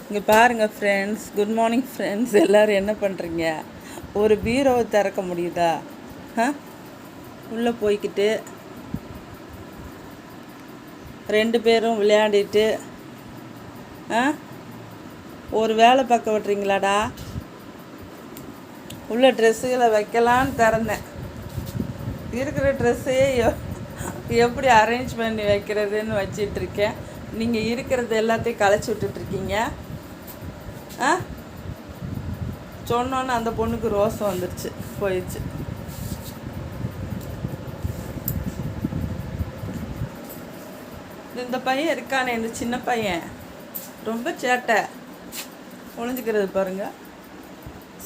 இங்கே பாருங்கள் friends, good morning friends. எல்லோரும் என்ன பண்ணுறீங்க? ஒரு பீரோவை திறக்க முடியுதா? உள்ளே போய்கிட்டு 2 பேரும் விளையாடிட்டு ஒரு வேலை பார்க்க விட்றீங்களாடா? உள்ள ட்ரெஸ்ஸுகளை வைக்கலான்னு திறந்தேன். இருக்கிற ட்ரெஸ்ஸையே எப்படி அரேஞ்ச் பண்ணி வைக்கிறதுன்னு வச்சிட்ருக்கேன். நீங்கள் இருக்கிறது எல்லாத்தையும் களைச்சி விட்டுட்ருக்கீங்க. சொன்னோன்னே அந்த பொண்ணுக்கு ரோசம் வந்துடுச்சு, போயிடுச்சு. இந்த பையன் இருக்கானே, இந்த சின்ன பையன் ரொம்ப சேட்டை, ஒளிஞ்சிக்கிறது பாருங்க.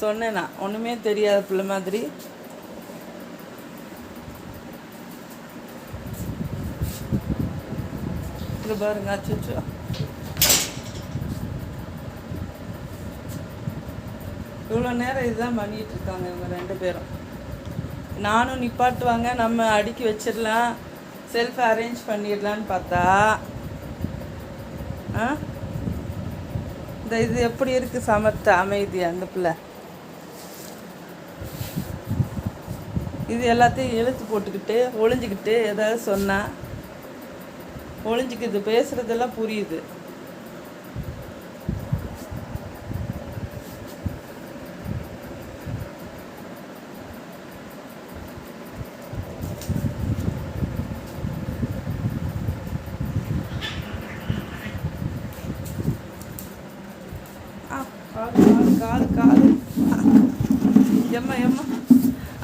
சொன்னேன்னா ஒன்றுமே தெரியாத பிள்ளை மாதிரி. இது பாருங்க, அச்சோ. இவ்வளோ நேரம் இதுதான் பண்ணிகிட்டு இருக்காங்க இவங்க 2 பேரும். நானும் நிப்பாட்டுவாங்க, நம்ம அடுக்கி வச்சிடலாம், செல்ஃப் அரேஞ்ச் பண்ணிடலான்னு பார்த்தா இந்த இது எப்படி இருக்குது சமத்த அமைதி அந்த பிள்ளை. இது எல்லாத்தையும் இழுத்து போட்டுக்கிட்டு ஒளிஞ்சிக்கிட்டு ஏதாவது சொன்னால் ஒளிஞ்சிக்குது. பேசுகிறதெல்லாம் புரியுது. காலு எம்மா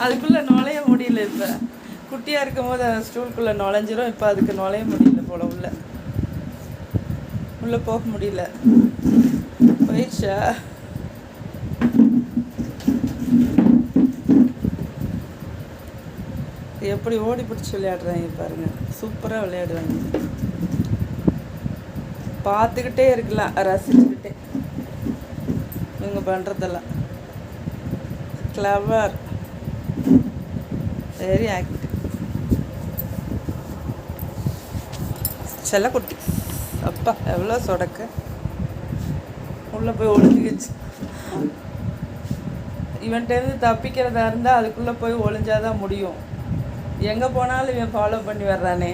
அதுக்குள்ளே நுழைய முடியல. இப்போ குட்டியாக இருக்கும் போது அந்த ஸ்டூலுக்குள்ளே நுழைஞ்சிரும். இப்போ அதுக்கு நுழைய முடியல போல், உள்ளே போக முடியல. போயிடுச்சா? எப்படி ஓடி பிடிச்சி விளையாடுறாங்க பாருங்க, சூப்பராக விளையாடுவாங்க. பார்த்துக்கிட்டே இருக்கலாம், ரசிச்சுக்கிட்டே இவங்க பண்ணுறதெல்லாம். Clever, very active. செல்லக்குட்டி, அப்பா எவ்வளோ சொடக்கு. உள்ளே போய் ஒளிஞ்சிக்கிச்சு. இவன்கிட்டருந்து தப்பிக்கிறதா இருந்தால் அதுக்குள்ளே போய் ஒளிஞ்சாதான் முடியும். எங்கே போனாலும் இவன் ஃபாலோ பண்ணி வர்றானே.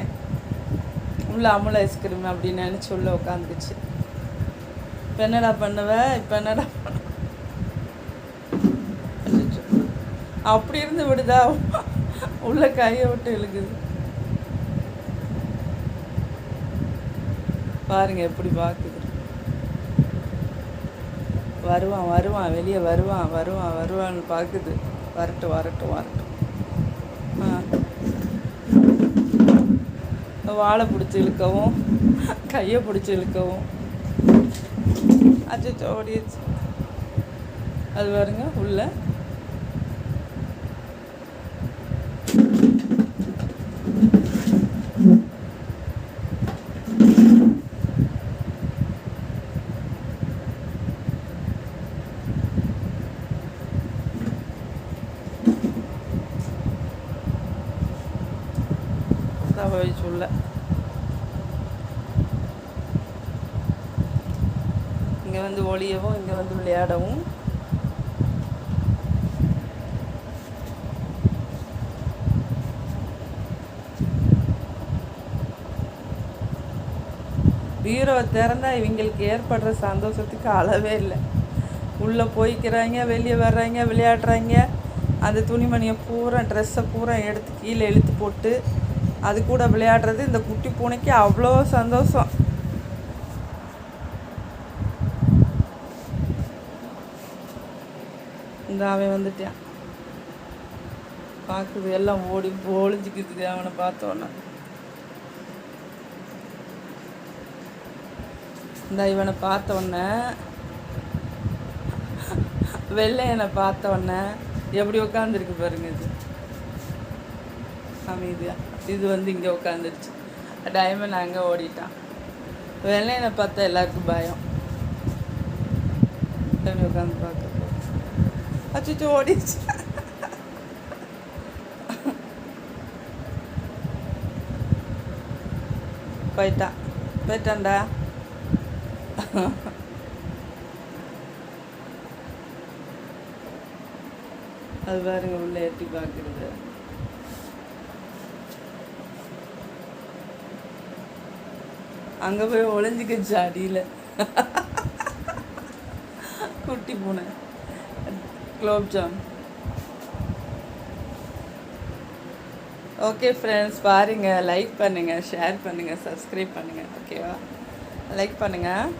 உள்ள அமுல் ஐஸ்கிரீம் அப்படின்னு நினச்சி உள்ளே உட்காந்துக்குச்சு. இப்போ என்னடா பண்ணுவேன்? இப்போ என்னடா அப்படி இருந்து விடுதா? உள்ள கையை விட்டு இழுக்குது பாருங்க, எப்படி பார்க்குது. வருவான் வெளியே வருவான்னு பார்க்குது. வரட்டும். வாழை பிடிச்சி இழுக்கவும், கையை பிடிச்சி இழுக்கவும். அச்சோ ஓடிடுச்சு. அது பாருங்க உள்ள. உள்ள இங்கே வந்து ஒளியவும், இங்கே வந்து விளையாடவும். பீரோவை திறந்தா இவங்களுக்கு ஏற்படுற சந்தோஷத்துக்கு அளவே இல்லை. உள்ளே போய்க்கிறாங்க, வெளியே வர்றாங்க, விளையாடுறாங்க. அந்த துணிமணியை பூரா, ட்ரெஸ்ஸை பூரா எடுத்து கீழே இழுத்து போட்டு அது கூட விளையாடுறது. இந்த குட்டி பூனைக்கு அவ்வளோ சந்தோஷம். இந்த அவன் வந்துட்டான், பார்க்குது, எல்லாம் ஓடி ஒளிஞ்சிக்குது அவனை பார்த்தோன்னே. இந்த இவனை பார்த்தோன்னே, வெள்ளையனை பார்த்தோன்னே எப்படி உட்காந்துருக்கு பாருங்க. இது அமைதியா. இது வந்து இங்கே உட்காந்துருச்சு. டைமண்ட் அங்கே ஓடிட்டான். வெள்ளையனை பார்த்தா எல்லாருக்கும் பயம். உட்காந்து பார்க்க அச்சோ ஓடிச்சு. போயிட்டான்டா. அது பாருங்க உள்ள எட்டி பார்க்குறது. அங்கே போய் ஒளிஞ்சிக்கிச்சு அடியில். குட்டி பூனை குலோப்ஜாம். ஓகே ஃப்ரெண்ட்ஸ், பாருங்கள், லைக் பண்ணுங்கள், ஷேர் பண்ணுங்கள், சப்ஸ்கிரைப் பண்ணுங்கள். ஓகேவா? லைக் பண்ணுங்கள்.